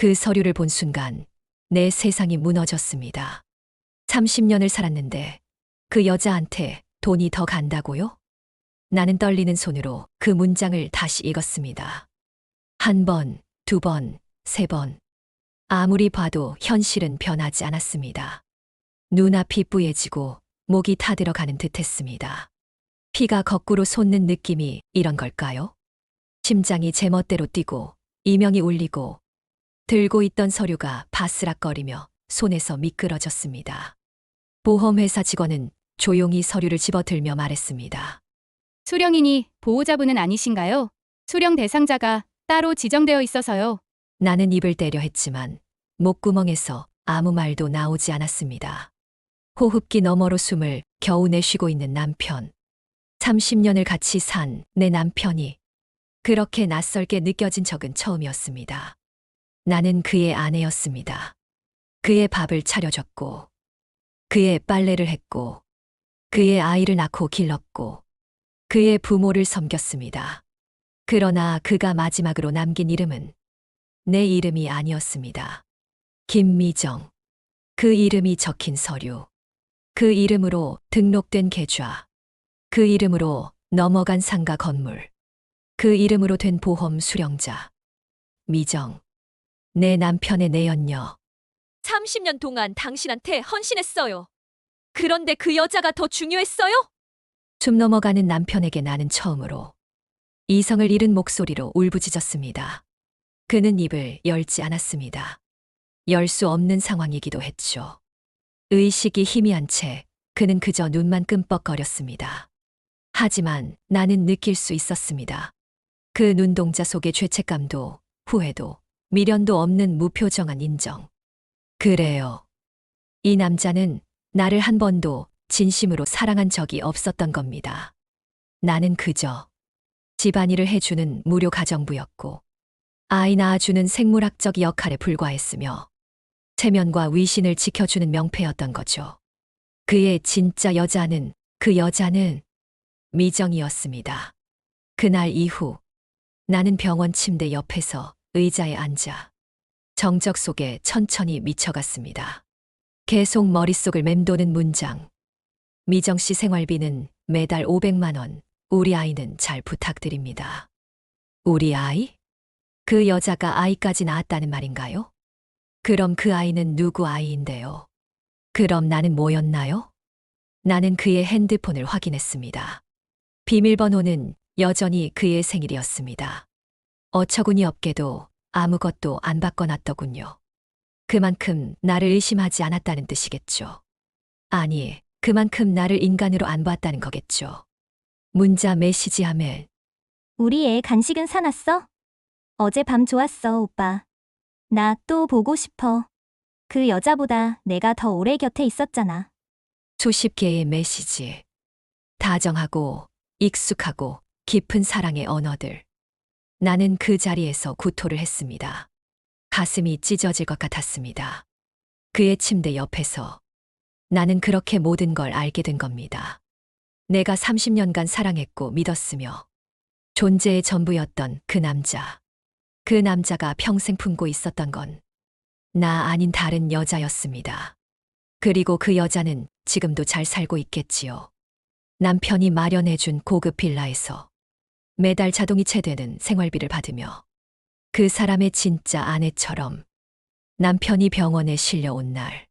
그 서류를 본 순간 내 세상이 무너졌습니다. 30년을 살았는데 그 여자한테 돈이 더 간다고요? 나는 떨리는 손으로 그 문장을 다시 읽었습니다. 한 번, 두 번, 세 번. 아무리 봐도 현실은 변하지 않았습니다. 눈앞이 뿌얘지고 목이 타들어가는 듯했습니다. 피가 거꾸로 솟는 느낌이 이런 걸까요? 심장이 제멋대로 뛰고 이명이 울리고 들고 있던 서류가 바스락거리며 손에서 미끄러졌습니다. 보험회사 직원은 조용히 서류를 집어들며 말했습니다. 수령인이 보호자분은 아니신가요? 수령 대상자가 따로 지정되어 있어서요. 나는 입을 때려 했지만 목구멍에서 아무 말도 나오지 않았습니다. 호흡기 너머로 숨을 겨우 내쉬고 있는 남편. 30년을 같이 산 내 남편이 그렇게 낯설게 느껴진 적은 처음이었습니다. 나는 그의 아내였습니다. 그의 밥을 차려줬고, 그의 빨래를 했고, 그의 아이를 낳고 길렀고, 그의 부모를 섬겼습니다. 그러나 그가 마지막으로 남긴 이름은 내 이름이 아니었습니다. 김미정. 그 이름이 적힌 서류. 그 이름으로 등록된 계좌. 그 이름으로 넘어간 상가 건물. 그 이름으로 된 보험 수령자. 미정. 내 남편의 내연녀. 30년 동안 당신한테 헌신했어요. 그런데 그 여자가 더 중요했어요? 숨 넘어가는 남편에게 나는 처음으로 이성을 잃은 목소리로 울부짖었습니다. 그는 입을 열지 않았습니다. 열 수 없는 상황이기도 했죠. 의식이 희미한 채 그는 그저 눈만 끔뻑거렸습니다. 하지만 나는 느낄 수 있었습니다. 그 눈동자 속의 죄책감도 후회도 미련도 없는 무표정한 인정. 그래요. 이 남자는 나를 한 번도 진심으로 사랑한 적이 없었던 겁니다. 나는 그저 집안일을 해주는 무료 가정부였고 아이 낳아주는 생물학적 역할에 불과했으며 체면과 위신을 지켜주는 명패였던 거죠. 그의 진짜 여자는 그 여자는 미정이었습니다. 그날 이후 나는 병원 침대 옆에서 의자에 앉아 정적 속에 천천히 미쳐갔습니다. 계속 머릿속을 맴도는 문장. 미정 씨 생활비는 매달 500만 원, 우리 아이는 잘 부탁드립니다. 우리 아이? 그 여자가 아이까지 낳았다는 말인가요? 그럼 그 아이는 누구 아이인데요? 그럼 나는 뭐였나요? 나는 그의 핸드폰을 확인했습니다. 비밀번호는 여전히 그의 생일이었습니다. 어처구니 없게도 아무것도 안 바꿔놨더군요. 그만큼 나를 의심하지 않았다는 뜻이겠죠. 아니, 그만큼 나를 인간으로 안 봤다는 거겠죠. 문자 메시지하면 우리 애 간식은 사놨어? 어젯밤 좋았어, 오빠. 나 또 보고 싶어. 그 여자보다 내가 더 오래 곁에 있었잖아. 수십 개의 메시지. 다정하고 익숙하고 깊은 사랑의 언어들. 나는 그 자리에서 구토를 했습니다. 가슴이 찢어질 것 같았습니다. 그의 침대 옆에서 나는 그렇게 모든 걸 알게 된 겁니다. 내가 30년간 사랑했고 믿었으며 존재의 전부였던 그 남자. 그 남자가 평생 품고 있었던 건 나 아닌 다른 여자였습니다. 그리고 그 여자는 지금도 잘 살고 있겠지요. 남편이 마련해준 고급 빌라에서 매달 자동이체 되는 생활비를 받으며 그 사람의 진짜 아내처럼 남편이 병원에 실려온 날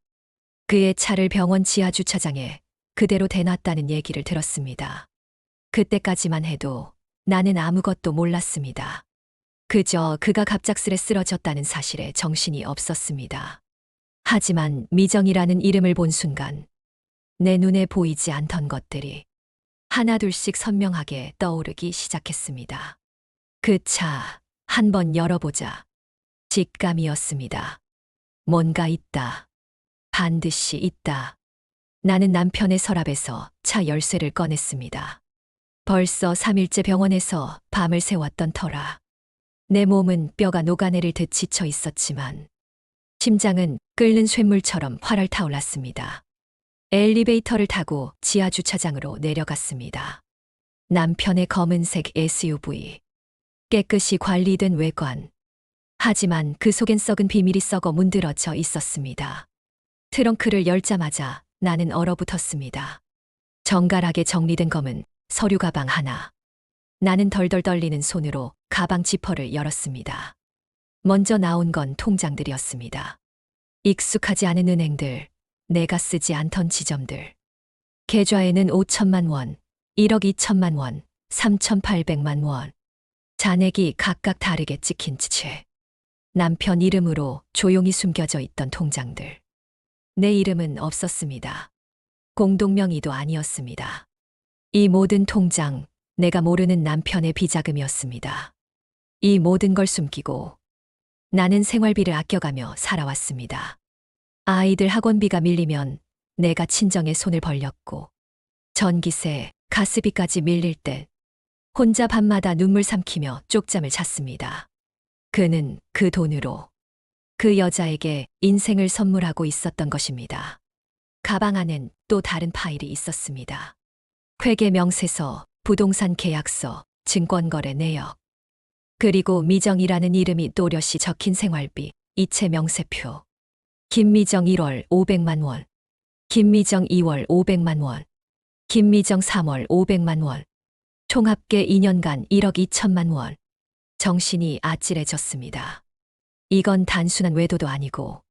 그의 차를 병원 지하 주차장에 그대로 대놨다는 얘기를 들었습니다. 그때까지만 해도 나는 아무것도 몰랐습니다. 그저 그가 갑작스레 쓰러졌다는 사실에 정신이 없었습니다. 하지만 미정이라는 이름을 본 순간 내 눈에 보이지 않던 것들이 하나둘씩 선명하게 떠오르기 시작했습니다. 그 차 한번 열어보자. 직감이었습니다. 뭔가 있다. 반드시 있다. 나는 남편의 서랍에서 차 열쇠를 꺼냈습니다. 벌써 3일째 병원에서 밤을 새웠던 터라 내 몸은 뼈가 녹아내릴 듯 지쳐 있었지만 심장은 끓는 쇳물처럼 활활 타올랐습니다. 엘리베이터를 타고 지하 주차장으로 내려갔습니다. 남편의 검은색 SUV. 깨끗이 관리된 외관. 하지만 그 속엔 썩은 비밀이 썩어 문드러져 있었습니다. 트렁크를 열자마자 나는 얼어붙었습니다. 정갈하게 정리된 검은 서류 가방 하나. 나는 덜덜 떨리는 손으로 가방 지퍼를 열었습니다. 먼저 나온 건 통장들이었습니다. 익숙하지 않은 은행들, 내가 쓰지 않던 지점들. 계좌에는 5천만 원, 1억 2천만 원, 3,800만 원. 잔액이 각각 다르게 찍힌 채. 남편 이름으로 조용히 숨겨져 있던 통장들. 내 이름은 없었습니다. 공동명의도 아니었습니다. 이 모든 통장, 내가 모르는 남편의 비자금이었습니다. 이 모든 걸 숨기고 나는 생활비를 아껴가며 살아왔습니다. 아이들 학원비가 밀리면 내가 친정에 손을 벌렸고, 전기세, 가스비까지 밀릴 때 혼자 밤마다 눈물 삼키며 쪽잠을 잤습니다. 그는 그 돈으로 그 여자에게 인생을 선물하고 있었던 것입니다. 가방 안엔 또 다른 파일이 있었습니다. 회계 명세서, 부동산 계약서, 증권거래 내역. 그리고 미정이라는 이름이 또렷이 적힌 생활비, 이체 명세표. 김미정 1월 500만 원. 김미정 2월 500만 원. 김미정 3월 500만 원. 총합계 2년간 1억 2천만 원. 정신이 아찔해졌습니다. 이건 단순한 외도도 아니고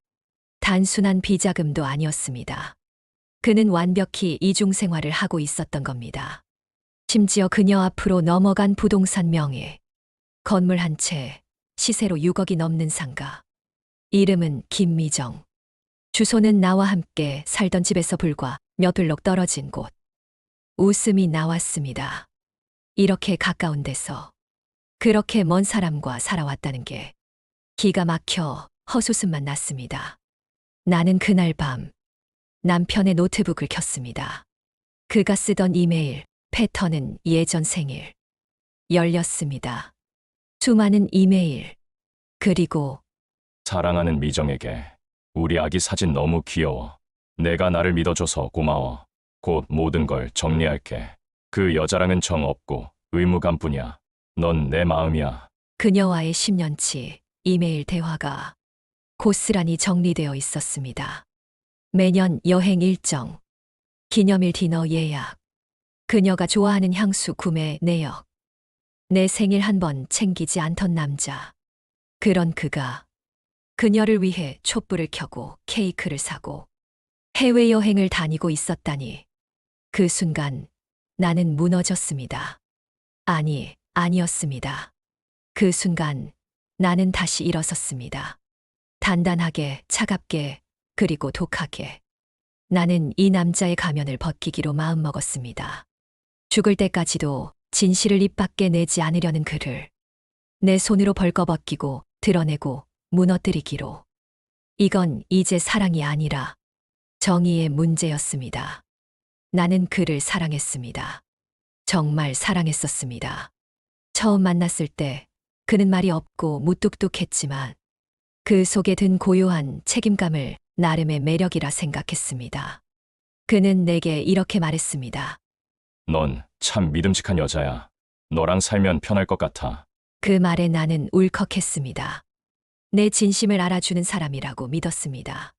단순한 비자금도 아니었습니다. 그는 완벽히 이중생활을 하고 있었던 겁니다. 심지어 그녀 앞으로 넘어간 부동산 명의, 건물 한 채, 시세로 6억이 넘는 상가. 이름은 김미정. 주소는 나와 함께 살던 집에서 불과 몇 블록 떨어진 곳. 웃음이 나왔습니다. 이렇게 가까운 데서 그렇게 먼 사람과 살아왔다는 게 기가 막혀 헛웃음만 났습니다. 나는 그날 밤 남편의 노트북을 켰습니다. 그가 쓰던 이메일 패턴은 예전 생일. 열렸습니다. 수많은 이메일. 그리고 사랑하는 미정에게 우리 아기 사진 너무 귀여워. 내가 나를 믿어줘서 고마워. 곧 모든 걸 정리할게. 그 여자랑은 정 없고 의무감뿐이야. 넌 내 마음이야. 그녀와의 10년치 이메일 대화가 고스란히 정리되어 있었습니다. 매년 여행 일정, 기념일 디너 예약, 그녀가 좋아하는 향수 구매 내역, 내 생일 한 번 챙기지 않던 남자. 그런 그가 그녀를 위해 촛불을 켜고 케이크를 사고 해외여행을 다니고 있었다니. 그 순간 나는 무너졌습니다. 아니었습니다. 그 순간 나는 다시 일어섰습니다. 단단하게, 차갑게, 그리고 독하게. 나는 이 남자의 가면을 벗기기로 마음먹었습니다. 죽을 때까지도 진실을 입 밖에 내지 않으려는 그를 내 손으로 벌거벗기고 드러내고 무너뜨리기로. 이건 이제 사랑이 아니라 정의의 문제였습니다. 나는 그를 사랑했습니다. 정말 사랑했었습니다. 처음 만났을 때 그는 말이 없고 무뚝뚝했지만 그 속에 든 고요한 책임감을 나름의 매력이라 생각했습니다. 그는 내게 이렇게 말했습니다. 넌 참 믿음직한 여자야. 너랑 살면 편할 것 같아. 그 말에 나는 울컥했습니다. 내 진심을 알아주는 사람이라고 믿었습니다.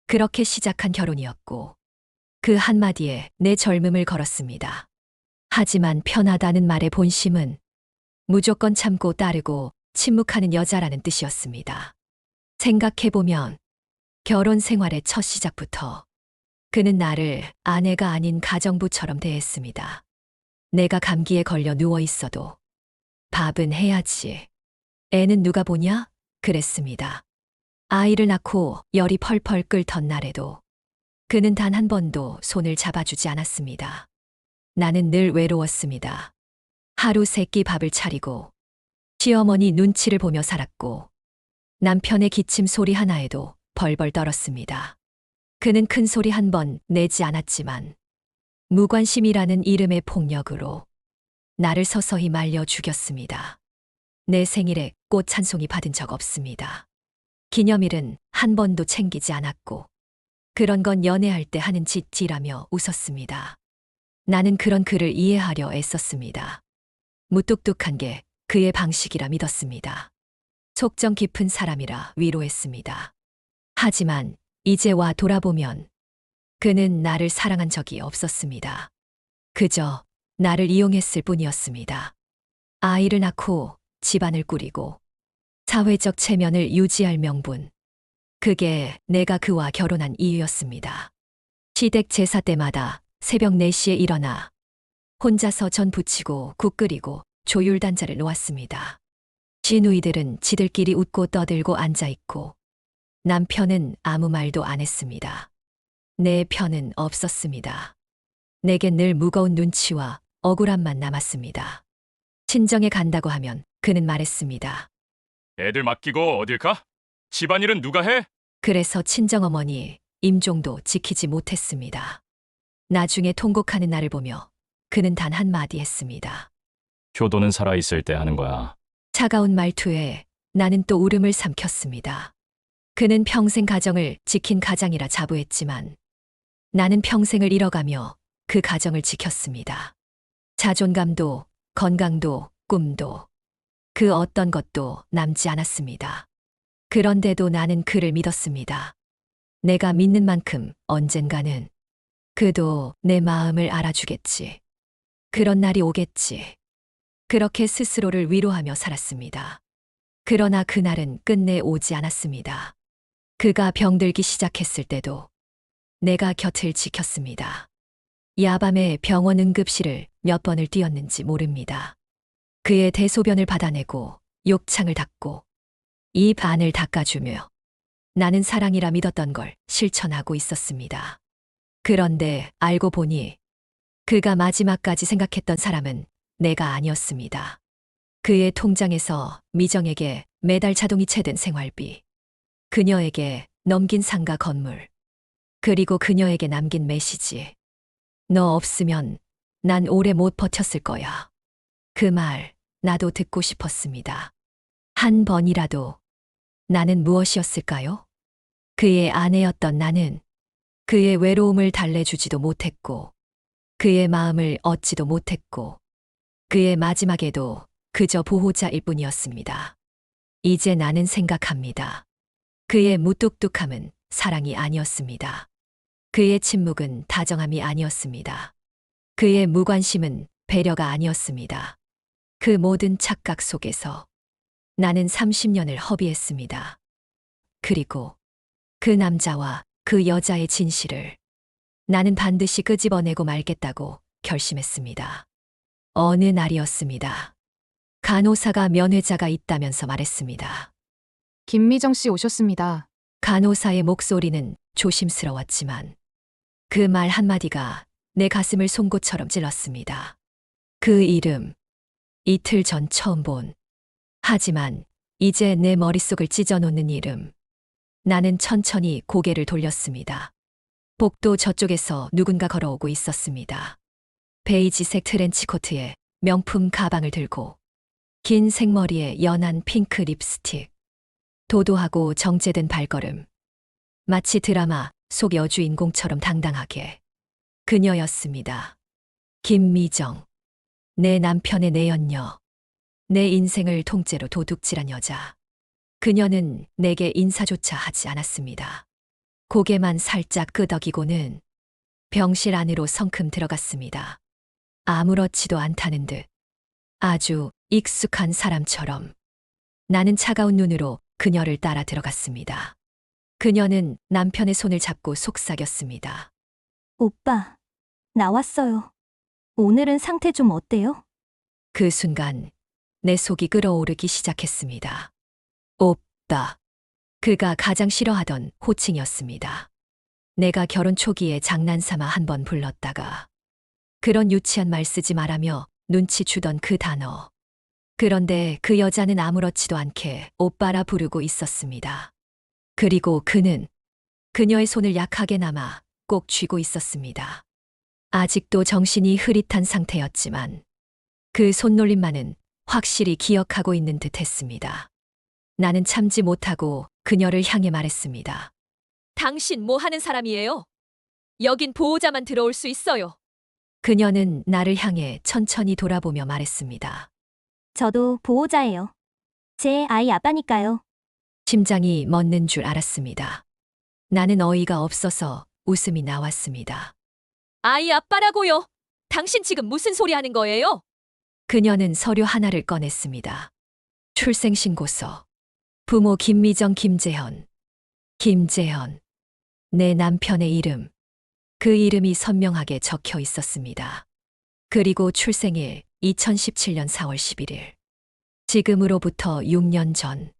그렇게 시작한 결혼이었고 그 한마디에 내 젊음을 걸었습니다. 하지만 편하다는 말의 본심은 무조건 참고 따르고 침묵하는 여자라는 뜻이었습니다. 생각해보면 결혼 생활의 첫 시작부터 그는 나를 아내가 아닌 가정부처럼 대했습니다. 내가 감기에 걸려 누워 있어도 밥은 해야지. 애는 누가 보냐? 그랬습니다. 아이를 낳고 열이 펄펄 끓던 날에도 그는 단 한 번도 손을 잡아주지 않았습니다. 나는 늘 외로웠습니다. 하루 세끼 밥을 차리고 시어머니 눈치를 보며 살았고 남편의 기침 소리 하나에도 벌벌 떨었습니다. 그는 큰 소리 한 번 내지 않았지만 무관심이라는 이름의 폭력으로 나를 서서히 말려 죽였습니다. 내 생일에 꽃 한 송이 받은 적 없습니다. 기념일은 한 번도 챙기지 않았고 그런 건 연애할 때 하는 짓이라며 웃었습니다. 나는 그런 그를 이해하려 애썼습니다. 무뚝뚝한 게 그의 방식이라 믿었습니다. 속정 깊은 사람이라 위로했습니다. 하지만 이제와 돌아보면 그는 나를 사랑한 적이 없었습니다. 그저 나를 이용했을 뿐이었습니다. 아이를 낳고 집안을 꾸리고 사회적 체면을 유지할 명분. 그게 내가 그와 결혼한 이유였습니다. 시댁 제사 때마다 새벽 4시에 일어나 혼자서 전 부치고 국 끓이고 조율단자를 놓았습니다. 시누이들은 지들끼리 웃고 떠들고 앉아있고 남편은 아무 말도 안 했습니다. 내 편은 없었습니다. 내겐 늘 무거운 눈치와 억울함만 남았습니다. 친정에 간다고 하면 그는 말했습니다. 애들 맡기고 어딜 가? 집안일은 누가 해? 그래서 친정어머니 임종도 지키지 못했습니다. 나중에 통곡하는 나를 보며 그는 단 한마디 했습니다. 효도는 살아있을 때 하는 거야. 차가운 말투에 나는 또 울음을 삼켰습니다. 그는 평생 가정을 지킨 가장이라 자부했지만 나는 평생을 잃어가며 그 가정을 지켰습니다. 자존감도 건강도 꿈도 그 어떤 것도 남지 않았습니다. 그런데도 나는 그를 믿었습니다. 내가 믿는 만큼 언젠가는 그도 내 마음을 알아주겠지. 그런 날이 오겠지. 그렇게 스스로를 위로하며 살았습니다. 그러나 그날은 끝내 오지 않았습니다. 그가 병들기 시작했을 때도 내가 곁을 지켰습니다. 야밤에 병원 응급실을 몇 번을 뛰었는지 모릅니다. 그의 대소변을 받아내고 욕창을 닦고 입 안을 닦아주며 나는 사랑이라 믿었던 걸 실천하고 있었습니다. 그런데 알고 보니 그가 마지막까지 생각했던 사람은 내가 아니었습니다. 그의 통장에서 미정에게 매달 자동이 채된 생활비, 그녀에게 넘긴 상가 건물, 그리고 그녀에게 남긴 메시지. 너 없으면 난 오래 못 버텼을 거야. 그 말 나도 듣고 싶었습니다. 한 번이라도 나는 무엇이었을까요? 그의 아내였던 나는 그의 외로움을 달래주지도 못했고 그의 마음을 얻지도 못했고 그의 마지막에도 그저 보호자일 뿐이었습니다. 이제 나는 생각합니다. 그의 무뚝뚝함은 사랑이 아니었습니다. 그의 침묵은 다정함이 아니었습니다. 그의 무관심은 배려가 아니었습니다. 그 모든 착각 속에서 나는 30년을 허비했습니다. 그리고 그 남자와 그 여자의 진실을 나는 반드시 끄집어내고 말겠다고 결심했습니다. 어느 날이었습니다. 간호사가 면회자가 있다면서 말했습니다. 김미정 씨 오셨습니다. 간호사의 목소리는 조심스러웠지만 그 말 한마디가 내 가슴을 송곳처럼 찔렀습니다. 그 이름, 이틀 전 처음 본, 하지만 이제 내 머릿속을 찢어놓는 이름. 나는 천천히 고개를 돌렸습니다. 복도 저쪽에서 누군가 걸어오고 있었습니다. 베이지색 트렌치코트에 명품 가방을 들고 긴 생머리에 연한 핑크 립스틱, 도도하고 정제된 발걸음. 마치 드라마 속 여주인공처럼 당당하게. 그녀였습니다. 김미정. 내 남편의 내연녀. 내 인생을 통째로 도둑질한 여자. 그녀는 내게 인사조차 하지 않았습니다. 고개만 살짝 끄덕이고는 병실 안으로 성큼 들어갔습니다. 아무렇지도 않다는 듯 아주 익숙한 사람처럼 나는 차가운 눈으로 그녀를 따라 들어갔습니다. 그녀는 남편의 손을 잡고 속삭였습니다. 오빠, 나왔어요. 오늘은 상태 좀 어때요? 그 순간 내 속이 끓어오르기 시작했습니다. 오빠. 그가 가장 싫어하던 호칭이었습니다. 내가 결혼 초기에 장난삼아 한 번 불렀다가 그런 유치한 말 쓰지 말라며 눈치 주던 그 단어. 그런데 그 여자는 아무렇지도 않게 오빠라 부르고 있었습니다. 그리고 그는 그녀의 손을 약하게나마 꼭 쥐고 있었습니다. 아직도 정신이 흐릿한 상태였지만 그 손놀림만은 확실히 기억하고 있는 듯 했습니다. 나는 참지 못하고 그녀를 향해 말했습니다. 당신 뭐 하는 사람이에요? 여긴 보호자만 들어올 수 있어요. 그녀는 나를 향해 천천히 돌아보며 말했습니다. 저도 보호자예요. 제 아이 아빠니까요. 심장이 멎는 줄 알았습니다. 나는 어이가 없어서 웃음이 나왔습니다. 아이 아빠라고요? 당신 지금 무슨 소리 하는 거예요? 그녀는 서류 하나를 꺼냈습니다. 출생신고서. 부모 김미정 김재현. 김재현. 내 남편의 이름. 그 이름이 선명하게 적혀 있었습니다. 그리고 출생일 2017년 4월 11일. 지금으로부터 6년 전.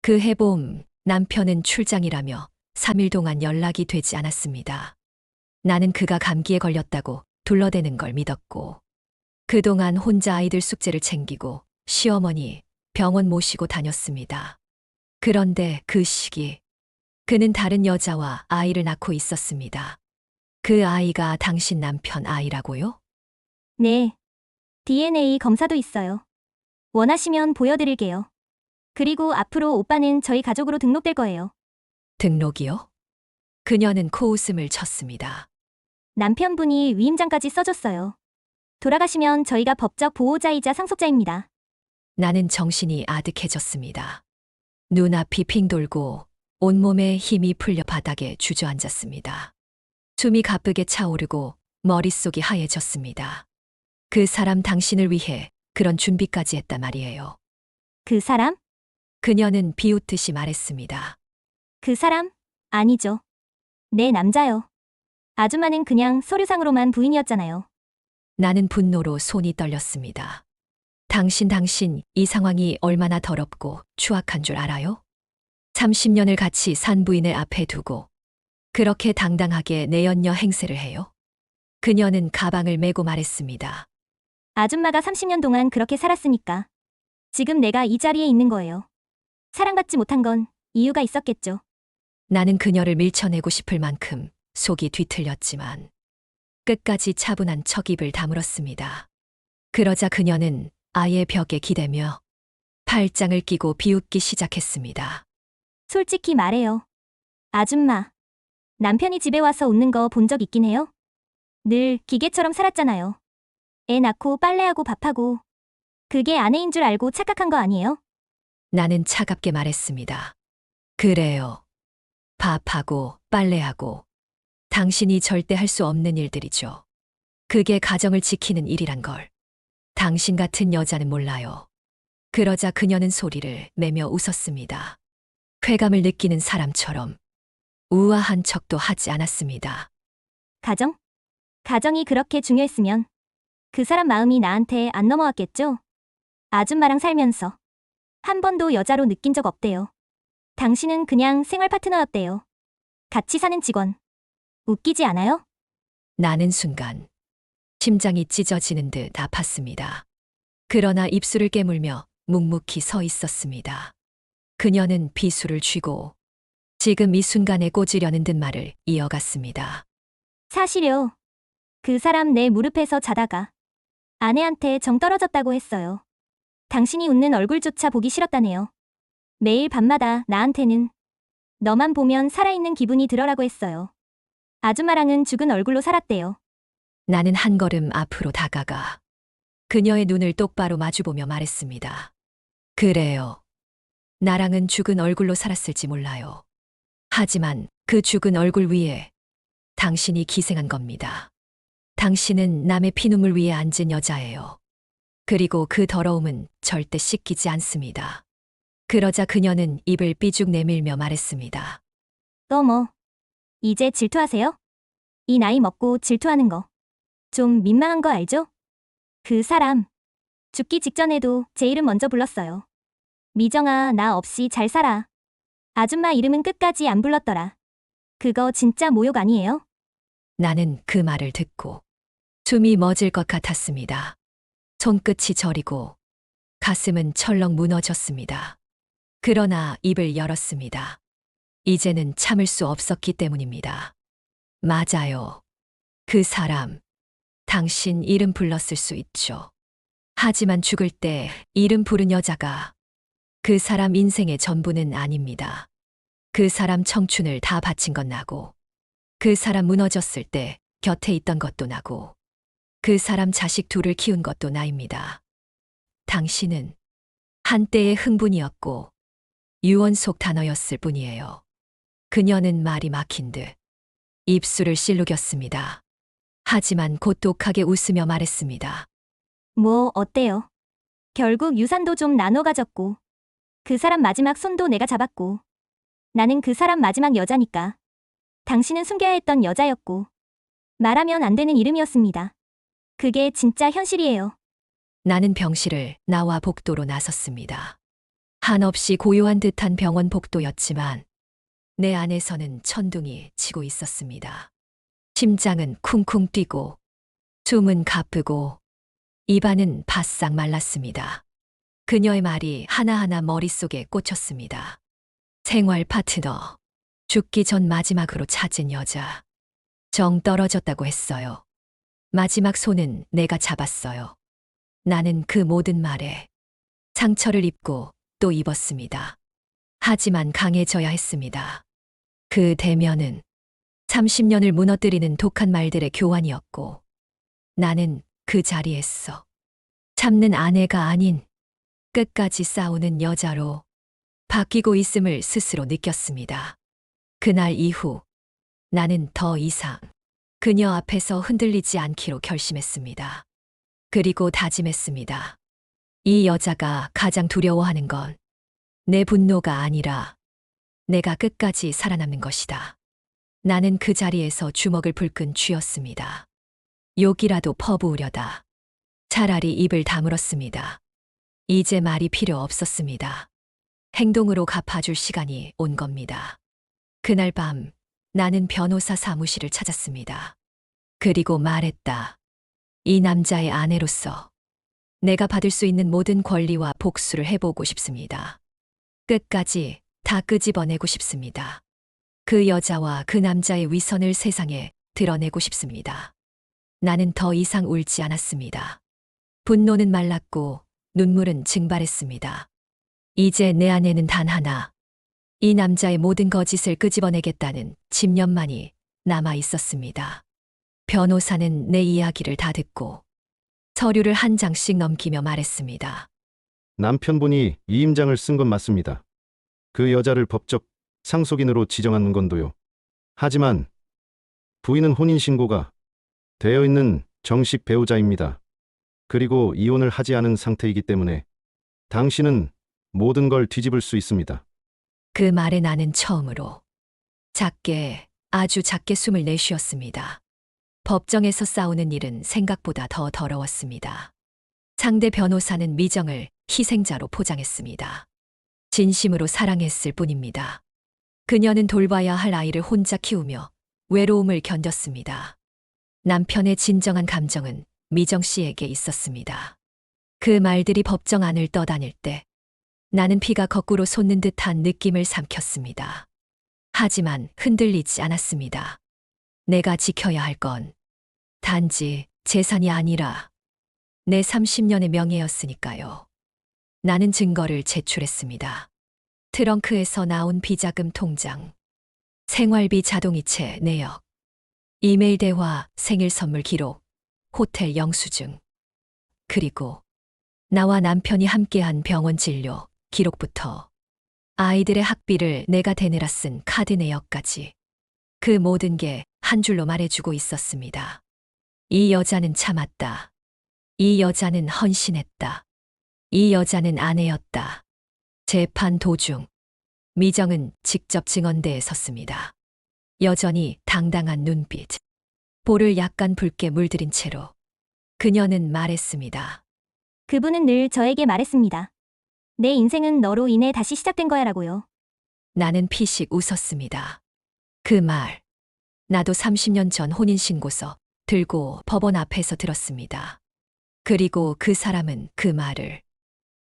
그 해봄 남편은 출장이라며 3일 동안 연락이 되지 않았습니다. 나는 그가 감기에 걸렸다고 둘러대는 걸 믿었고 그동안 혼자 아이들 숙제를 챙기고 시어머니 병원 모시고 다녔습니다. 그런데 그 시기 그는 다른 여자와 아이를 낳고 있었습니다. 그 아이가 당신 남편 아이라고요? 네. DNA 검사도 있어요. 원하시면 보여드릴게요. 그리고 앞으로 오빠는 저희 가족으로 등록될 거예요. 등록이요? 그녀는 코웃음을 쳤습니다. 남편분이 위임장까지 써줬어요. 돌아가시면 저희가 법적 보호자이자 상속자입니다. 나는 정신이 아득해졌습니다. 눈앞이 핑 돌고 온몸에 힘이 풀려 바닥에 주저앉았습니다. 숨이 가쁘게 차오르고 머릿속이 하얘졌습니다. 그 사람 당신을 위해 그런 준비까지 했단 말이에요. 그 사람? 그녀는 비웃듯이 말했습니다. 그 사람? 아니죠. 내 남자요. 아줌마는 그냥 서류상으로만 부인이었잖아요. 나는 분노로 손이 떨렸습니다. 당신 이 상황이 얼마나 더럽고 추악한 줄 알아요? 30년을 같이 산 부인을 앞에 두고 그렇게 당당하게 내연녀 행세를 해요? 그녀는 가방을 메고 말했습니다. 아줌마가 30년 동안 그렇게 살았으니까. 지금 내가 이 자리에 있는 거예요. 사랑받지 못한 건 이유가 있었겠죠. 나는 그녀를 밀쳐내고 싶을 만큼 속이 뒤틀렸지만 끝까지 차분한 척 입을 다물었습니다. 그러자 그녀는 아예 벽에 기대며 팔짱을 끼고 비웃기 시작했습니다. 솔직히 말해요. 아줌마. 남편이 집에 와서 웃는 거 본 적 있긴 해요? 늘 기계처럼 살았잖아요. 애 낳고 빨래하고 밥하고. 그게 아내인 줄 알고 착각한 거 아니에요? 나는 차갑게 말했습니다. 그래요. 밥하고 빨래하고 당신이 절대 할 수 없는 일들이죠. 그게 가정을 지키는 일이란 걸. 당신 같은 여자는 몰라요. 그러자 그녀는 소리를 내며 웃었습니다. 쾌감을 느끼는 사람처럼 우아한 척도 하지 않았습니다. 가정? 가정이 그렇게 중요했으면 그 사람 마음이 나한테 안 넘어왔겠죠? 아줌마랑 살면서 한 번도 여자로 느낀 적 없대요. 당신은 그냥 생활 파트너였대요. 같이 사는 직원. 웃기지 않아요? 나는 순간 심장이 찢어지는 듯 아팠습니다. 그러나 입술을 깨물며 묵묵히 서 있었습니다. 그녀는 비수를 쥐고 지금 이 순간에 꽂으려는 듯 말을 이어갔습니다. 사실요. 그 사람 내 무릎에서 자다가 아내한테 정 떨어졌다고 했어요. 당신이 웃는 얼굴조차 보기 싫었다네요. 매일 밤마다 나한테는 너만 보면 살아있는 기분이 들어라고 했어요. 아줌마랑은 죽은 얼굴로 살았대요. 나는 한 걸음 앞으로 다가가 그녀의 눈을 똑바로 마주보며 말했습니다. 그래요. 나랑은 죽은 얼굴로 살았을지 몰라요. 하지만 그 죽은 얼굴 위에 당신이 기생한 겁니다. 당신은 남의 피눈물 위에 앉은 여자예요. 그리고 그 더러움은 절대 씻기지 않습니다. 그러자 그녀는 입을 삐죽 내밀며 말했습니다. 어머. 이제 질투하세요? 이 나이 먹고 질투하는 거. 좀 민망한 거 알죠? 그 사람. 죽기 직전에도 제 이름 먼저 불렀어요. 미정아, 나 없이 잘 살아. 아줌마 이름은 끝까지 안 불렀더라. 그거 진짜 모욕 아니에요? 나는 그 말을 듣고 숨이 멎을 것 같았습니다. 손끝이 저리고 가슴은 철렁 무너졌습니다. 그러나 입을 열었습니다. 이제는 참을 수 없었기 때문입니다. 맞아요. 그 사람, 당신 이름 불렀을 수 있죠. 하지만 죽을 때 이름 부른 여자가 그 사람 인생의 전부는 아닙니다. 그 사람 청춘을 다 바친 건 나고, 그 사람 무너졌을 때 곁에 있던 것도 나고, 그 사람 자식 둘을 키운 것도 나입니다. 당신은 한때의 흥분이었고 유언 속 단어였을 뿐이에요. 그녀는 말이 막힌 듯 입술을 실룩였습니다. 하지만 곧 독하게 웃으며 말했습니다. 뭐, 어때요? 결국 유산도 좀 나눠 가졌고, 그 사람 마지막 손도 내가 잡았고, 나는 그 사람 마지막 여자니까. 당신은 숨겨야 했던 여자였고, 말하면 안 되는 이름이었습니다. 그게 진짜 현실이에요. 나는 병실을 나와 복도로 나섰습니다. 한없이 고요한 듯한 병원 복도였지만 내 안에서는 천둥이 치고 있었습니다. 심장은 쿵쿵 뛰고 숨은 가쁘고 입안은 바싹 말랐습니다. 그녀의 말이 하나하나 머릿속에 꽂혔습니다. 생활 파트너, 죽기 전 마지막으로 찾은 여자. 정 떨어졌다고 했어요. 마지막 손은 내가 잡았어요. 나는 그 모든 말에 상처를 입고 또 입었습니다. 하지만 강해져야 했습니다. 그 대면은 30년을 무너뜨리는 독한 말들의 교환이었고 나는 그 자리에서 참는 아내가 아닌 끝까지 싸우는 여자로 바뀌고 있음을 스스로 느꼈습니다. 그날 이후 나는 더 이상 그녀 앞에서 흔들리지 않기로 결심했습니다. 그리고 다짐했습니다. 이 여자가 가장 두려워하는 건 내 분노가 아니라 내가 끝까지 살아남는 것이다. 나는 그 자리에서 주먹을 불끈 쥐었습니다. 욕이라도 퍼부으려다. 차라리 입을 다물었습니다. 이제 말이 필요 없었습니다. 행동으로 갚아줄 시간이 온 겁니다. 그날 밤 나는 변호사 사무실을 찾았습니다. 그리고 말했다. 이 남자의 아내로서 내가 받을 수 있는 모든 권리와 복수를 해보고 싶습니다. 끝까지 다 끄집어내고 싶습니다. 그 여자와 그 남자의 위선을 세상에 드러내고 싶습니다. 나는 더 이상 울지 않았습니다. 분노는 말랐고 눈물은 증발했습니다. 이제 내 안에는 단 하나, 이 남자의 모든 거짓을 끄집어내겠다는 집념만이 남아 있었습니다. 변호사는 내 이야기를 다 듣고 서류를 한 장씩 넘기며 말했습니다. 남편분이 이임장을 쓴 건 맞습니다. 그 여자를 법적 상속인으로 지정하는 건도요. 하지만 부인은 혼인신고가 되어 있는 정식 배우자입니다. 그리고 이혼을 하지 않은 상태이기 때문에 당신은 모든 걸 뒤집을 수 있습니다. 그 말에 나는 처음으로 작게, 아주 작게 숨을 내쉬었습니다. 법정에서 싸우는 일은 생각보다 더 더러웠습니다. 상대 변호사는 미정을 희생자로 포장했습니다. 진심으로 사랑했을 뿐입니다. 그녀는 돌봐야 할 아이를 혼자 키우며 외로움을 견뎠습니다. 남편의 진정한 감정은 미정 씨에게 있었습니다. 그 말들이 법정 안을 떠다닐 때 나는 피가 거꾸로 솟는 듯한 느낌을 삼켰습니다. 하지만 흔들리지 않았습니다. 내가 지켜야 할 건 단지 재산이 아니라 내 30년의 명예였으니까요. 나는 증거를 제출했습니다. 트렁크에서 나온 비자금 통장, 생활비 자동이체 내역, 이메일 대화, 생일 선물 기록, 호텔 영수증, 그리고 나와 남편이 함께한 병원 진료 기록부터 아이들의 학비를 내가 대내라 쓴 카드 내역까지 그 모든 게 한 줄로 말해주고 있었습니다. 이 여자는 참았다. 이 여자는 헌신했다. 이 여자는 아내였다. 재판 도중 미정은 직접 증언대에 섰습니다. 여전히 당당한 눈빛, 볼을 약간 붉게 물들인 채로 그녀는 말했습니다. 그분은 늘 저에게 말했습니다. 내 인생은 너로 인해 다시 시작된 거야라고요. 나는 피식 웃었습니다. 그 말, 나도 30년 전 혼인신고서 들고 법원 앞에서 들었습니다. 그리고 그 사람은 그 말을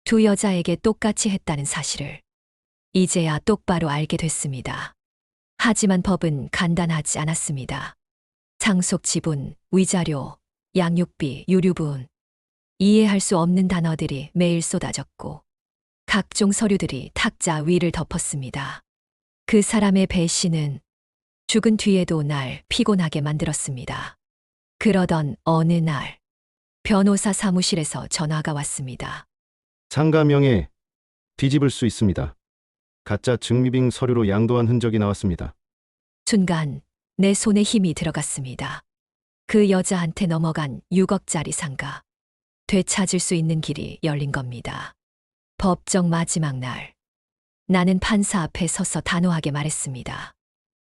두 여자에게 똑같이 했다는 사실을 이제야 똑바로 알게 됐습니다. 하지만 법은 간단하지 않았습니다. 상속 지분, 위자료, 양육비, 유류분, 이해할 수 없는 단어들이 매일 쏟아졌고 각종 서류들이 탁자 위를 덮었습니다. 그 사람의 배신은 죽은 뒤에도 날 피곤하게 만들었습니다. 그러던 어느 날 변호사 사무실에서 전화가 왔습니다. 상가명의 뒤집을 수 있습니다. 가짜 증미빙 서류로 양도한 흔적이 나왔습니다. 순간 내 손에 힘이 들어갔습니다. 그 여자한테 넘어간 6억짜리 상가. 되찾을 수 있는 길이 열린 겁니다. 법정 마지막 날. 나는 판사 앞에 서서 단호하게 말했습니다.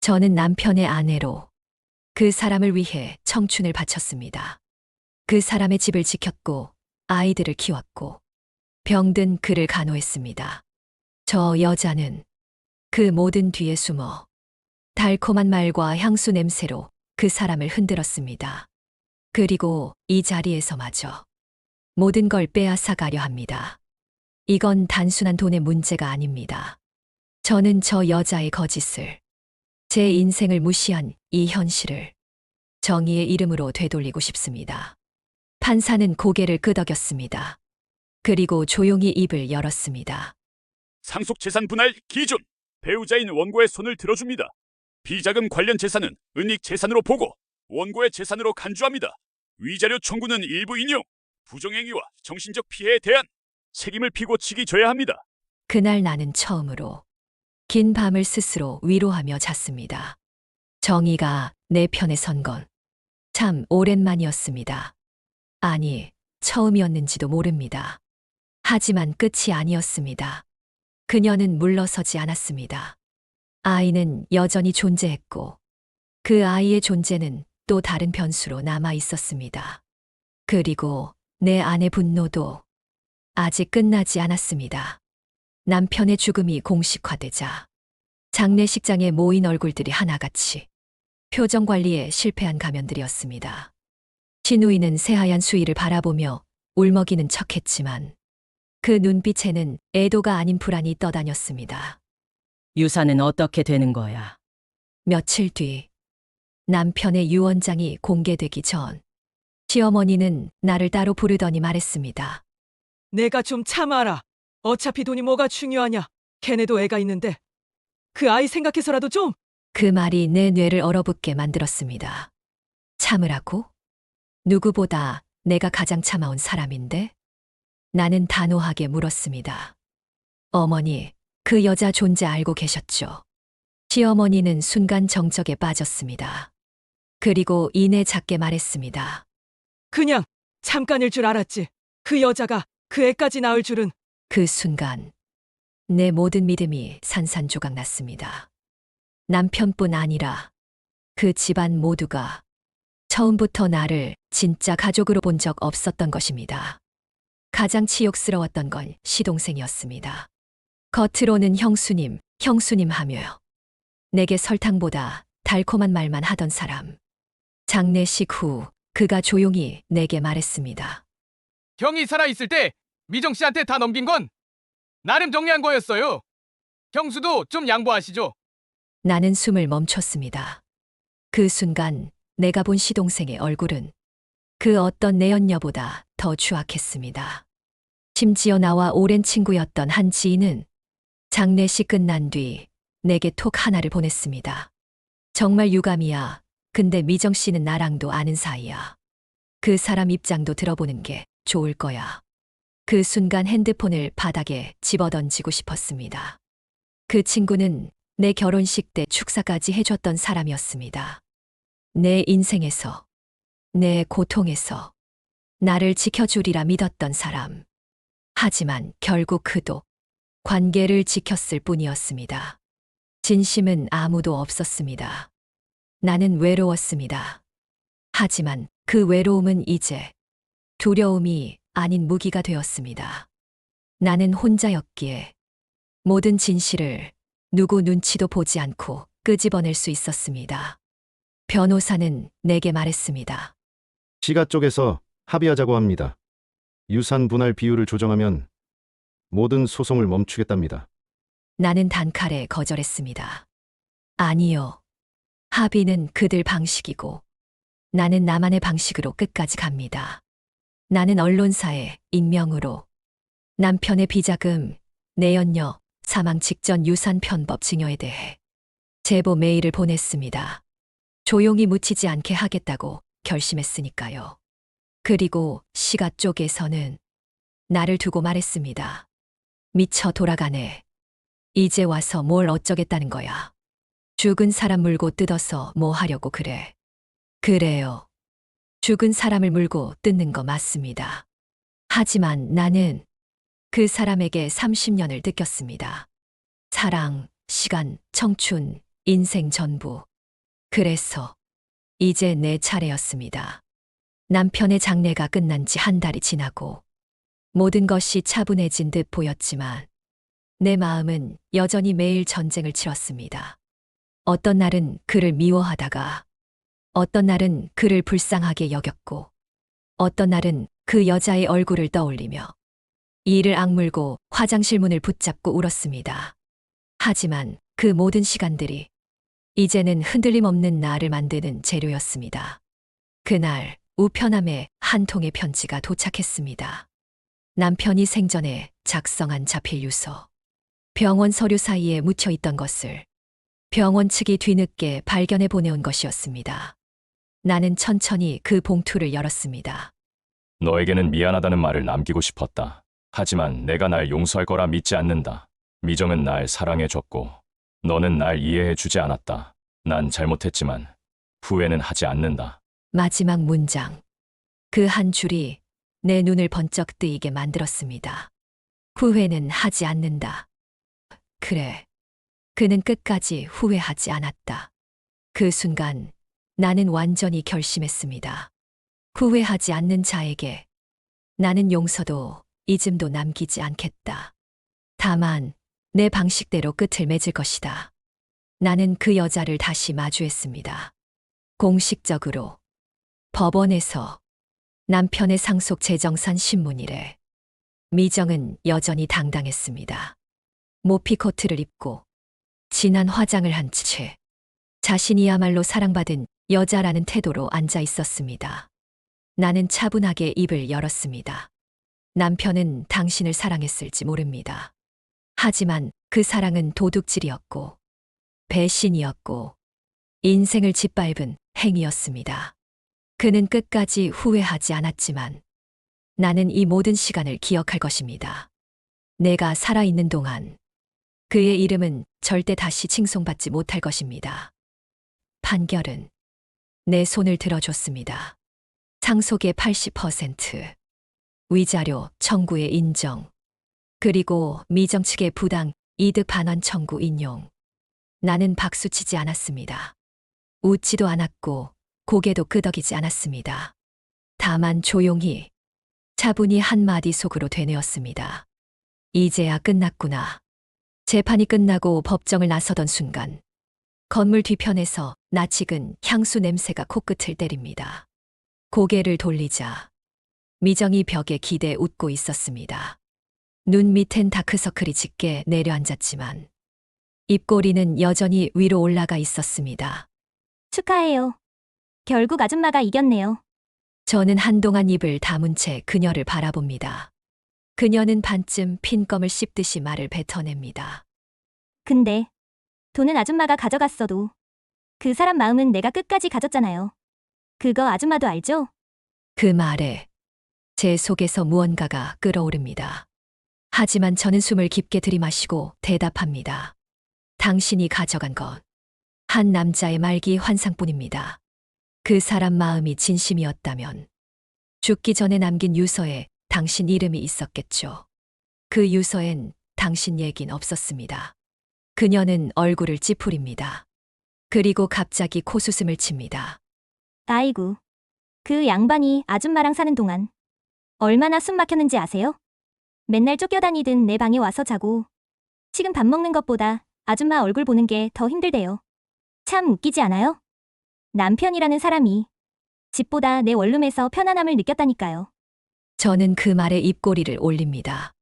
저는 남편의 아내로 그 사람을 위해 청춘을 바쳤습니다. 그 사람의 집을 지켰고 아이들을 키웠고 병든 그를 간호했습니다. 저 여자는 그 모든 뒤에 숨어 달콤한 말과 향수 냄새로 그 사람을 흔들었습니다. 그리고 이 자리에서마저 모든 걸 빼앗아 가려 합니다. 이건 단순한 돈의 문제가 아닙니다. 저는 저 여자의 거짓을, 제 인생을 무시한 이 현실을 정의의 이름으로 되돌리고 싶습니다. 판사는 고개를 끄덕였습니다. 그리고 조용히 입을 열었습니다. 상속 재산 분할 기준. 배우자인 원고의 손을 들어줍니다. 비자금 관련 재산은 은닉 재산으로 보고 원고의 재산으로 간주합니다. 위자료 청구는 일부 인용. 부정행위와 정신적 피해에 대한 책임을 피고측이 져야 합니다. 그날 나는 처음으로 긴 밤을 스스로 위로하며 잤습니다. 정의가 내 편에 선 건 참 오랜만이었습니다. 아니, 처음이었는지도 모릅니다. 하지만 끝이 아니었습니다. 그녀는 물러서지 않았습니다. 아이는 여전히 존재했고 그 아이의 존재는 또 다른 변수로 남아 있었습니다. 그리고 내 안의 분노도 아직 끝나지 않았습니다. 남편의 죽음이 공식화되자 장례식장에 모인 얼굴들이 하나같이 표정 관리에 실패한 가면들이었습니다. 신우이는 새하얀 수위를 바라보며 울먹이는 척했지만 그 눈빛에는 애도가 아닌 불안이 떠다녔습니다. 유산은 어떻게 되는 거야? 며칠 뒤 남편의 유언장이 공개되기 전 시어머니는 나를 따로 부르더니 말했습니다. 내가 좀 참아라. 어차피 돈이 뭐가 중요하냐. 걔네도 애가 있는데. 그 아이 생각해서라도 좀. 그 말이 내 뇌를 얼어붙게 만들었습니다. 참으라고? 누구보다 내가 가장 참아온 사람인데? 나는 단호하게 물었습니다. 어머니, 그 여자 존재 알고 계셨죠? 시어머니는 순간 정적에 빠졌습니다. 그리고 이내 작게 말했습니다. 그냥 잠깐일 줄 알았지. 그 여자가 그 애까지 낳을 줄은. 그 순간 내 모든 믿음이 산산조각 났습니다. 남편뿐 아니라 그 집안 모두가 처음부터 나를 진짜 가족으로 본 적 없었던 것입니다. 가장 치욕스러웠던 건 시동생이었습니다. 겉으로는 형수님, 형수님 하며 내게 설탕보다 달콤한 말만 하던 사람. 장례식 후 그가 조용히 내게 말했습니다. 형이 살아있을 때 미정 씨한테 다 넘긴 건 나름 정리한 거였어요. 형수도 좀 양보하시죠. 나는 숨을 멈췄습니다. 그 순간 내가 본 시동생의 얼굴은 그 어떤 내연녀보다 더 추악했습니다. 심지어 나와 오랜 친구였던 한 지인은 장례식 끝난 뒤 내게 톡 하나를 보냈습니다. 정말 유감이야. 근데 미정 씨는 나랑도 아는 사이야. 그 사람 입장도 들어보는 게 좋을 거야. 그 순간 핸드폰을 바닥에 집어던지고 싶었습니다. 그 친구는 내 결혼식 때 축사까지 해줬던 사람이었습니다. 내 인생에서, 내 고통에서 나를 지켜주리라 믿었던 사람. 하지만 결국 그도 관계를 지켰을 뿐이었습니다. 진심은 아무도 없었습니다. 나는 외로웠습니다. 하지만 그 외로움은 이제 두려움이 아닌 무기가 되었습니다. 나는 혼자였기에 모든 진실을 누구 눈치도 보지 않고 끄집어낼 수 있었습니다. 변호사는 내게 말했습니다. 시가 쪽에서 합의하자고 합니다. 유산 분할 비율을 조정하면 모든 소송을 멈추겠답니다. 나는 단칼에 거절했습니다. 아니요. 합의는 그들 방식이고 나는 나만의 방식으로 끝까지 갑니다. 나는 언론사에 익명으로 남편의 비자금, 내연녀, 사망 직전 유산 편법 증여에 대해 제보 메일을 보냈습니다. 조용히 묻히지 않게 하겠다고 결심했으니까요. 그리고 시가 쪽에서는 나를 두고 말했습니다. 미쳐 돌아가네. 이제 와서 뭘 어쩌겠다는 거야. 죽은 사람 물고 뜯어서 뭐 하려고 그래. 그래요. 죽은 사람을 물고 뜯는 거 맞습니다. 하지만 나는 그 사람에게 30년을 뜯겼습니다. 사랑, 시간, 청춘, 인생 전부. 그래서 이제 내 차례였습니다. 남편의 장례가 끝난 지 한 달이 지나고 모든 것이 차분해진 듯 보였지만 내 마음은 여전히 매일 전쟁을 치렀습니다. 어떤 날은 그를 미워하다가 어떤 날은 그를 불쌍하게 여겼고 어떤 날은 그 여자의 얼굴을 떠올리며 이를 악물고 화장실 문을 붙잡고 울었습니다. 하지만 그 모든 시간들이 이제는 흔들림 없는 나를 만드는 재료였습니다. 그날 우편함에 한 통의 편지가 도착했습니다. 남편이 생전에 작성한 자필 유서. 병원 서류 사이에 묻혀 있던 것을 병원 측이 뒤늦게 발견해 보내온 것이었습니다. 나는 천천히 그 봉투를 열었습니다. 너에게는 미안하다는 말을 남기고 싶었다. 하지만 내가 날 용서할 거라 믿지 않는다. 미정은 날 사랑해줬고 너는 날 이해해주지 않았다. 난 잘못했지만 후회는 하지 않는다. 마지막 문장. 그 한 줄이 내 눈을 번쩍 뜨이게 만들었습니다. 후회는 하지 않는다. 그래. 그는 끝까지 후회하지 않았다. 그 순간 나는 완전히 결심했습니다. 후회하지 않는 자에게 나는 용서도 잊음도 남기지 않겠다. 다만 내 방식대로 끝을 맺을 것이다. 나는 그 여자를 다시 마주했습니다. 공식적으로 법원에서 남편의 상속 재정산 신문일에 미정은 여전히 당당했습니다. 모피 코트를 입고 진한 화장을 한 채 자신이야말로 사랑받은 여자라는 태도로 앉아 있었습니다. 나는 차분하게 입을 열었습니다. 남편은 당신을 사랑했을지 모릅니다. 하지만 그 사랑은 도둑질이었고 배신이었고 인생을 짓밟은 행위였습니다. 그는 끝까지 후회하지 않았지만 나는 이 모든 시간을 기억할 것입니다. 내가 살아있는 동안 그의 이름은 절대 다시 칭송받지 못할 것입니다. 판결은 내 손을 들어줬습니다. 상속의 80%, 위자료 청구의 인정, 그리고 미정 측의 부당 이득 반환 청구 인용. 나는 박수치지 않았습니다. 웃지도 않았고 고개도 끄덕이지 않았습니다. 다만 조용히 차분히 한마디 속으로 되뇌었습니다. 이제야 끝났구나. 재판이 끝나고 법정을 나서던 순간 건물 뒤편에서 낯익은 향수 냄새가 코끝을 때립니다. 고개를 돌리자 미정이 벽에 기대 웃고 있었습니다. 눈 밑엔 다크서클이 짙게 내려앉았지만 입꼬리는 여전히 위로 올라가 있었습니다. 축하해요. 결국 아줌마가 이겼네요. 저는 한동안 입을 다문 채 그녀를 바라봅니다. 그녀는 반쯤 핀껌을 씹듯이 말을 뱉어냅니다. 근데 돈은 아줌마가 가져갔어도 그 사람 마음은 내가 끝까지 가졌잖아요. 그거 아줌마도 알죠? 그 말에 제 속에서 무언가가 끓어오릅니다. 하지만 저는 숨을 깊게 들이마시고 대답합니다. 당신이 가져간 건 한 남자의 말기 환상뿐입니다. 그 사람 마음이 진심이었다면 죽기 전에 남긴 유서에 당신 이름이 있었겠죠. 그 유서엔 당신 얘긴 없었습니다. 그녀는 얼굴을 찌푸립니다. 그리고 갑자기 코수슴을 칩니다. 아이고. 그 양반이 아줌마랑 사는 동안 얼마나 숨 막혔는지 아세요? 맨날 쫓겨다니던 내 방에 와서 자고 지금 밥 먹는 것보다 아줌마 얼굴 보는 게 더 힘들대요. 참 웃기지 않아요? 남편이라는 사람이 집보다 내 원룸에서 편안함을 느꼈다니까요. 저는 그 말에 입꼬리를 올립니다.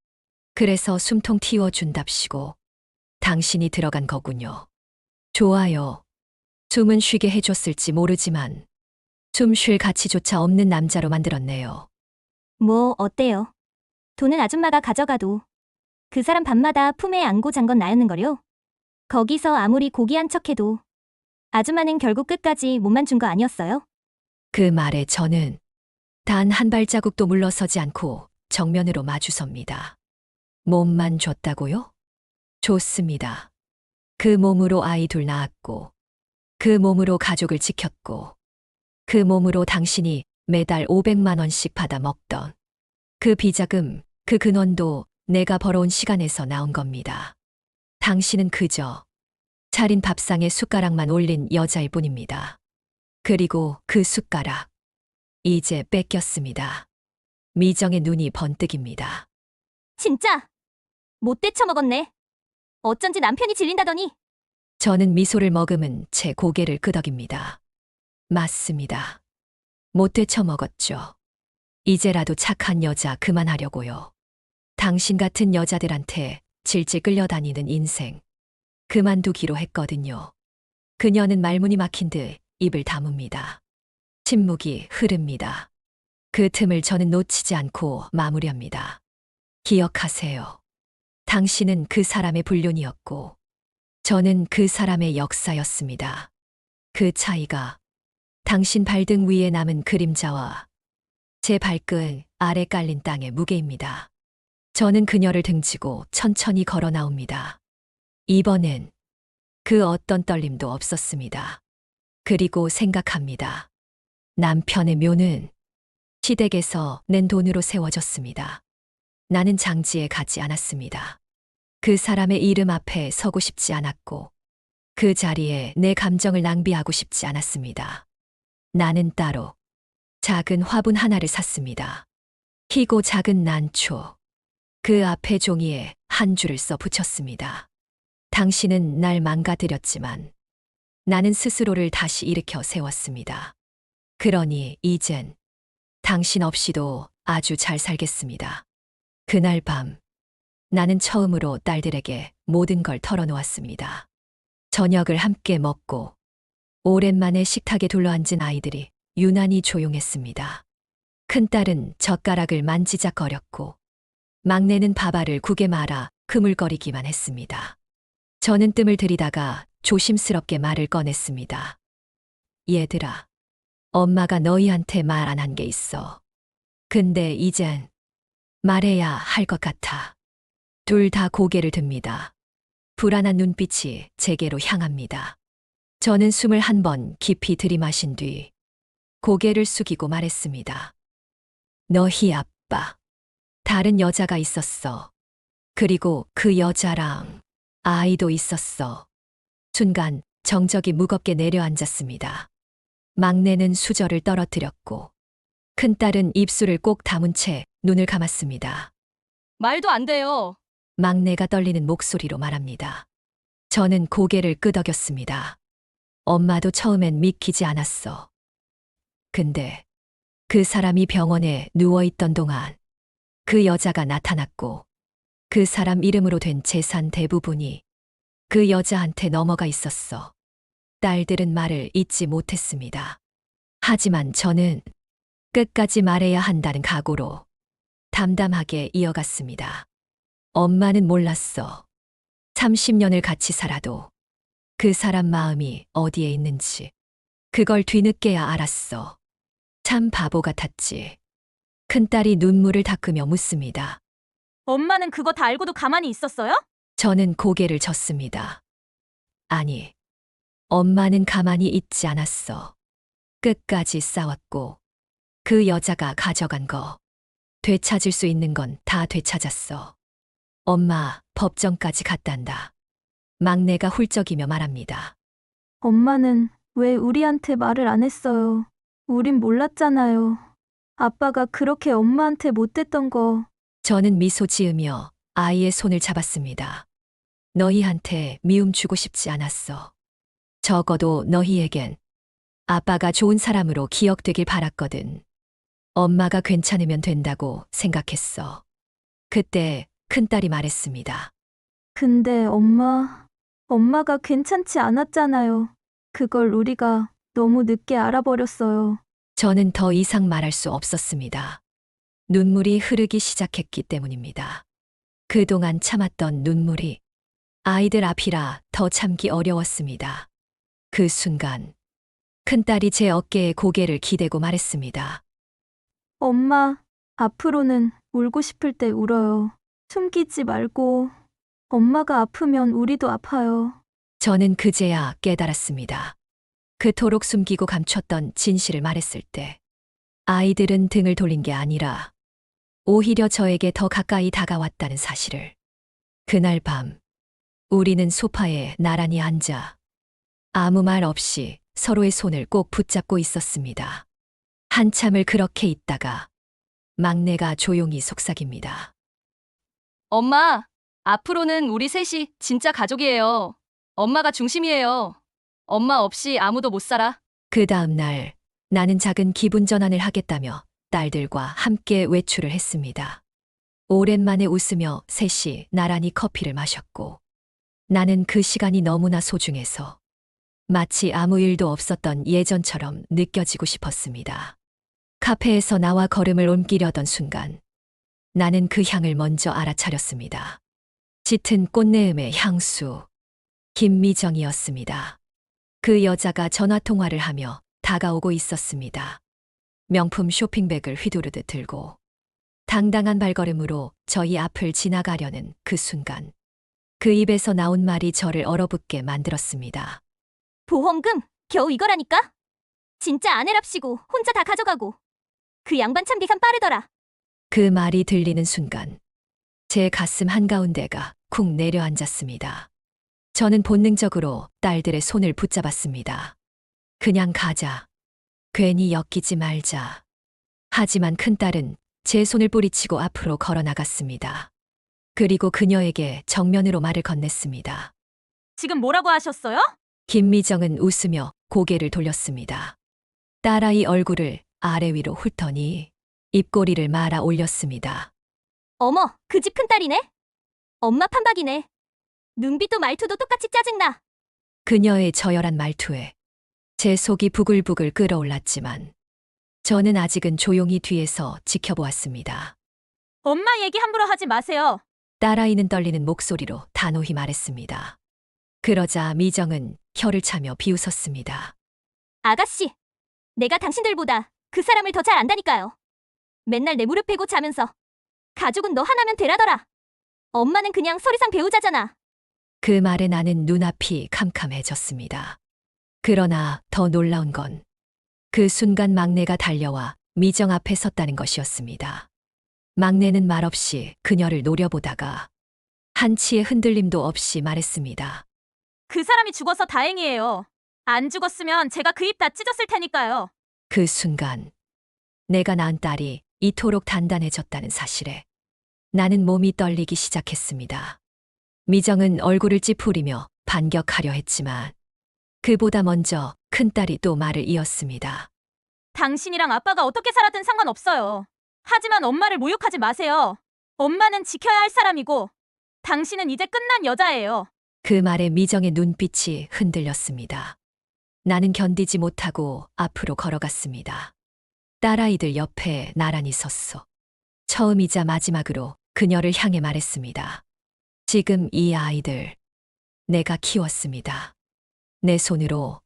그래서 숨통 틔워준답시고 당신이 들어간 거군요. 좋아요. 숨은 쉬게 해줬을지 모르지만 숨 쉴 가치조차 없는 남자로 만들었네요. 뭐 어때요? 돈은 아줌마가 가져가도 그 사람 밤마다 품에 안고 잔 건 나였는걸요? 거기서 아무리 고귀한 척해도 아줌마는 결국 끝까지 몸만 준 거 아니었어요? 그 말에 저는 단 한 발자국도 물러서지 않고 정면으로 마주섭니다. 몸만 줬다고요? 좋습니다. 그 몸으로 아이 둘 낳았고, 그 몸으로 가족을 지켰고, 그 몸으로 당신이 매달 500만 원씩 받아 먹던 그 비자금, 그 근원도 내가 벌어온 시간에서 나온 겁니다. 당신은 그저 차린 밥상에 숟가락만 올린 여자일 뿐입니다. 그리고 그 숟가락, 이제 뺏겼습니다. 미정의 눈이 번뜩입니다. 진짜 못돼 처먹었네. 어쩐지 남편이 질린다더니. 저는 미소를 머금은 채 고개를 끄덕입니다. 맞습니다. 못 되쳐먹었죠. 이제라도 착한 여자 그만하려고요. 당신 같은 여자들한테 질질 끌려다니는 인생 그만두기로 했거든요. 그녀는 말문이 막힌 듯 입을 다뭅니다. 침묵이 흐릅니다. 그 틈을 저는 놓치지 않고 마무리합니다. 기억하세요. 당신은 그 사람의 불륜이었고, 저는 그 사람의 역사였습니다. 그 차이가 당신 발등 위에 남은 그림자와 제 발끝 아래 깔린 땅의 무게입니다. 저는 그녀를 등지고 천천히 걸어 나옵니다. 이번엔 그 어떤 떨림도 없었습니다. 그리고 생각합니다. 남편의 묘는 시댁에서 낸 돈으로 세워졌습니다. 나는 장지에 가지 않았습니다. 그 사람의 이름 앞에 서고 싶지 않았고, 그 자리에 내 감정을 낭비하고 싶지 않았습니다. 나는 따로 작은 화분 하나를 샀습니다. 희고 작은 난초. 그 앞에 종이에 한 줄을 써 붙였습니다. 당신은 날 망가뜨렸지만 나는 스스로를 다시 일으켜 세웠습니다. 그러니 이젠 당신 없이도 아주 잘 살겠습니다. 그날 밤 나는 처음으로 딸들에게 모든 걸 털어놓았습니다. 저녁을 함께 먹고 오랜만에 식탁에 둘러앉은 아이들이 유난히 조용했습니다. 큰딸은 젓가락을 만지작거렸고 막내는 밥알을 국에 말아 그물거리기만 했습니다. 저는 뜸을 들이다가 조심스럽게 말을 꺼냈습니다. 얘들아, 엄마가 너희한테 말 안 한 게 있어. 근데 이젠 말해야 할 것 같아. 둘 다 고개를 듭니다. 불안한 눈빛이 제게로 향합니다. 저는 숨을 한 번 깊이 들이마신 뒤 고개를 숙이고 말했습니다. 너희 아빠, 다른 여자가 있었어. 그리고 그 여자랑 아이도 있었어. 순간 정적이 무겁게 내려앉았습니다. 막내는 수저를 떨어뜨렸고 큰딸은 입술을 꼭 다문 채 눈을 감았습니다. 말도 안 돼요. 막내가 떨리는 목소리로 말합니다. 저는 고개를 끄덕였습니다. 엄마도 처음엔 믿기지 않았어. 근데 그 사람이 병원에 누워있던 동안 그 여자가 나타났고 그 사람 이름으로 된 재산 대부분이 그 여자한테 넘어가 있었어. 딸들은 말을 잊지 못했습니다. 하지만 저는 끝까지 말해야 한다는 각오로 담담하게 이어갔습니다. 엄마는 몰랐어. 30년을 같이 살아도 그 사람 마음이 어디에 있는지. 그걸 뒤늦게야 알았어. 참 바보 같았지. 큰딸이 눈물을 닦으며 묻습니다. 엄마는 그거 다 알고도 가만히 있었어요? 저는 고개를 젓습니다. 아니, 엄마는 가만히 있지 않았어. 끝까지 싸웠고 그 여자가 가져간 거, 되찾을 수 있는 건 다 되찾았어. 엄마, 법정까지 갔단다. 막내가 훌쩍이며 말합니다. 엄마는 왜 우리한테 말을 안 했어요? 우린 몰랐잖아요. 아빠가 그렇게 엄마한테 못됐던 거. 저는 미소 지으며 아이의 손을 잡았습니다. 너희한테 미움 주고 싶지 않았어. 적어도 너희에겐 아빠가 좋은 사람으로 기억되길 바랐거든. 엄마가 괜찮으면 된다고 생각했어. 그때 큰딸이 말했습니다. 근데 엄마가 괜찮지 않았잖아요. 그걸 우리가 너무 늦게 알아버렸어요. 저는 더 이상 말할 수 없었습니다. 눈물이 흐르기 시작했기 때문입니다. 그동안 참았던 눈물이 아이들 앞이라 더 참기 어려웠습니다. 그 순간 큰딸이 제 어깨에 고개를 기대고 말했습니다. 엄마, 앞으로는 울고 싶을 때 울어요. 숨기지 말고. 엄마가 아프면 우리도 아파요. 저는 그제야 깨달았습니다. 그토록 숨기고 감췄던 진실을 말했을 때 아이들은 등을 돌린 게 아니라 오히려 저에게 더 가까이 다가왔다는 사실을. 그날 밤 우리는 소파에 나란히 앉아 아무 말 없이 서로의 손을 꼭 붙잡고 있었습니다. 한참을 그렇게 있다가 막내가 조용히 속삭입니다. 엄마, 앞으로는 우리 셋이 진짜 가족이에요. 엄마가 중심이에요. 엄마 없이 아무도 못 살아. 그 다음 날 나는 작은 기분 전환을 하겠다며 딸들과 함께 외출을 했습니다. 오랜만에 웃으며 셋이 나란히 커피를 마셨고 나는 그 시간이 너무나 소중해서 마치 아무 일도 없었던 예전처럼 느껴지고 싶었습니다. 카페에서 나와 걸음을 옮기려던 순간 나는 그 향을 먼저 알아차렸습니다. 짙은 꽃내음의 향수, 김미정이었습니다. 그 여자가 전화통화를 하며 다가오고 있었습니다. 명품 쇼핑백을 휘두르듯 들고 당당한 발걸음으로 저희 앞을 지나가려는 그 순간 그 입에서 나온 말이 저를 얼어붙게 만들었습니다. 보험금 겨우 이거라니까? 진짜 아내랍시고 혼자 다 가져가고. 그 양반 참 계산 빠르더라. 그 말이 들리는 순간 제 가슴 한가운데가 쿵 내려앉았습니다. 저는 본능적으로 딸들의 손을 붙잡았습니다. 그냥 가자. 괜히 엮이지 말자. 하지만 큰딸은 제 손을 뿌리치고 앞으로 걸어 나갔습니다. 그리고 그녀에게 정면으로 말을 건넸습니다. 지금 뭐라고 하셨어요? 김미정은 웃으며 고개를 돌렸습니다. 딸아이 얼굴을 아래 위로 훑더니 입꼬리를 말아 올렸습니다. 어머, 그 집 큰딸이네? 엄마 판박이네. 눈빛도 말투도 똑같이 짜증나. 그녀의 저열한 말투에 제 속이 부글부글 끓어올랐지만 저는 아직은 조용히 뒤에서 지켜보았습니다. 엄마 얘기 함부로 하지 마세요. 딸아이는 떨리는 목소리로 단호히 말했습니다. 그러자 미정은 혀를 차며 비웃었습니다. 아가씨, 내가 당신들보다 그 사람을 더 잘 안다니까요. 맨날 내 무릎 베고 자면서 가족은 너 하나면 되라더라. 엄마는 그냥 서류상 배우자잖아. 그 말에 나는 눈앞이 캄캄해졌습니다. 그러나 더 놀라운 건 그 순간 막내가 달려와 미정 앞에 섰다는 것이었습니다. 막내는 말없이 그녀를 노려보다가 한치의 흔들림도 없이 말했습니다. 그 사람이 죽어서 다행이에요. 안 죽었으면 제가 그 입 다 찢었을 테니까요. 그 순간 내가 낳은 딸이 이토록 단단해졌다는 사실에 나는 몸이 떨리기 시작했습니다. 미정은 얼굴을 찌푸리며 반격하려 했지만 그보다 먼저 큰딸이 또 말을 이었습니다. 당신이랑 아빠가 어떻게 살았든 상관없어요. 하지만 엄마를 모욕하지 마세요. 엄마는 지켜야 할 사람이고 당신은 이제 끝난 여자예요. 그 말에 미정의 눈빛이 흔들렸습니다. 나는 견디지 못하고 앞으로 걸어갔습니다. 딸아이들 옆에 나란히 섰어. 처음이자 마지막으로 그녀를 향해 말했습니다. 지금 이 아이들 내가 키웠습니다. 내 손으로,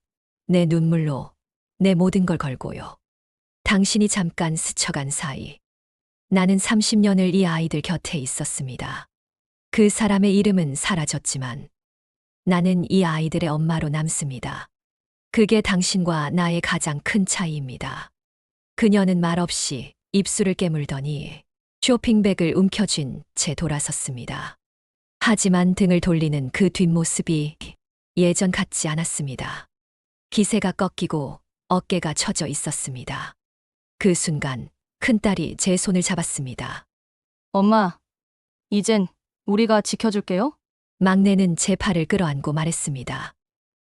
내 눈물로, 내 모든 걸 걸고요. 당신이 잠깐 스쳐간 사이 나는 30년을 이 아이들 곁에 있었습니다. 그 사람의 이름은 사라졌지만 나는 이 아이들의 엄마로 남습니다. 그게 당신과 나의 가장 큰 차이입니다. 그녀는 말없이 입술을 깨물더니 쇼핑백을 움켜쥔 채 돌아섰습니다. 하지만 등을 돌리는 그 뒷모습이 예전 같지 않았습니다. 기세가 꺾이고 어깨가 처져 있었습니다. 그 순간 큰딸이 제 손을 잡았습니다. 엄마, 이젠 우리가 지켜줄게요. 막내는 제 팔을 끌어안고 말했습니다.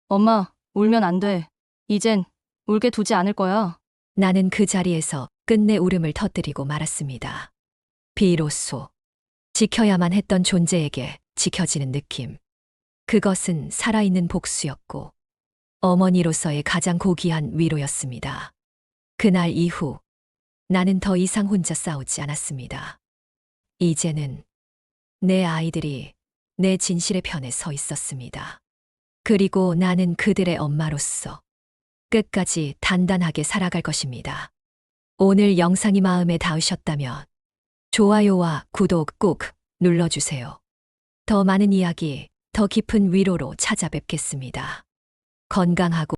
엄마, 울면 안 돼. 이젠 울게 두지 않을 거야. 나는 그 자리에서 끝내 울음을 터뜨리고 말았습니다. 비로소 지켜야만 했던 존재에게 지켜지는 느낌. 그것은 살아있는 복수였고 어머니로서의 가장 고귀한 위로였습니다. 그날 이후 나는 더 이상 혼자 싸우지 않았습니다. 이제는 내 아이들이 내 진실의 편에 서 있었습니다. 그리고 나는 그들의 엄마로서 끝까지 단단하게 살아갈 것입니다. 오늘 영상이 마음에 닿으셨다면 좋아요와 구독 꼭 눌러주세요. 더 많은 이야기, 더 깊은 위로로 찾아뵙겠습니다. 건강하고